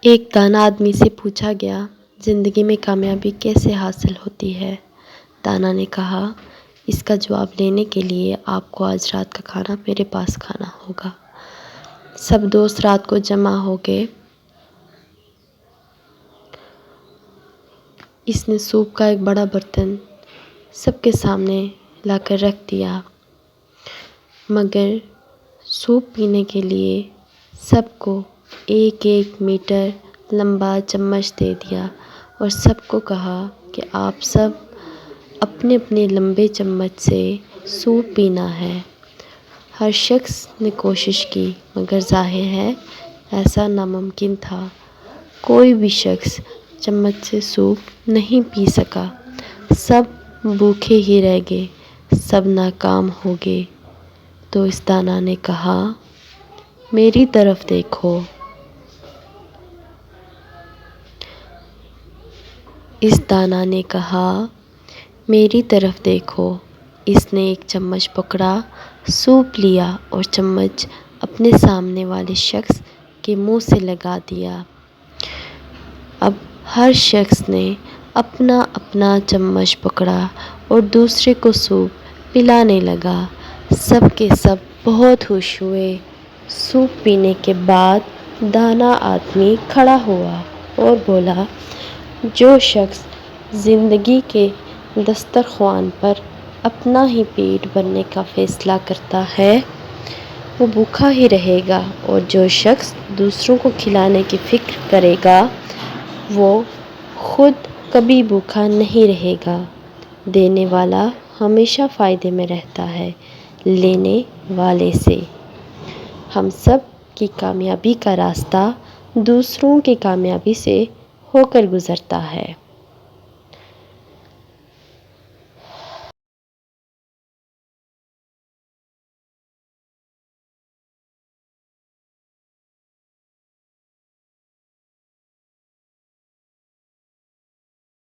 ایک دانا آدمی سے پوچھا گیا، زندگی میں کامیابی کیسے حاصل ہوتی ہے؟ دانا نے کہا، اس کا جواب لینے کے لیے آپ کو آج رات کا کھانا میرے پاس کھانا ہوگا۔ سب دوست رات کو جمع ہو گئے۔ اس نے سوپ کا ایک بڑا برتن سب کے سامنے لا کر رکھ دیا، مگر سوپ پینے کے لیے سب کو ایک ایک میٹر لمبا چمچ دے دیا اور سب کو کہا کہ آپ سب اپنے اپنے لمبے چمچ سے سوپ پینا ہے۔ ہر شخص نے کوشش کی مگر ظاہر ہے ایسا ناممکن تھا۔ کوئی بھی شخص چمچ سے سوپ نہیں پی سکا۔ سب بھوکے ہی رہ گئے، سب ناکام ہو گئے۔ تو اس دانا نے کہا، میری طرف دیکھو۔ اس دانا نے کہا، میری طرف دیکھو۔ اس نے ایک چمچ پکڑا، سوپ لیا اور چمچ اپنے سامنے والے شخص کے منہ سے لگا دیا۔ اب ہر شخص نے اپنا اپنا چمچ پکڑا اور دوسرے کو سوپ پلانے لگا۔ سب کے سب بہت خوش ہوئے۔ سوپ پینے کے بعد دانا آدمی کھڑا ہوا اور بولا، جو شخص زندگی کے دسترخوان پر اپنا ہی پیٹ بھرنے کا فیصلہ کرتا ہے وہ بھوکا ہی رہے گا، اور جو شخص دوسروں کو کھلانے کی فکر کرے گا وہ خود کبھی بھوکا نہیں رہے گا۔ دینے والا ہمیشہ فائدے میں رہتا ہے لینے والے سے۔ ہم سب کی کامیابی کا راستہ دوسروں کی کامیابی سے ہو کر گزرتا ہے۔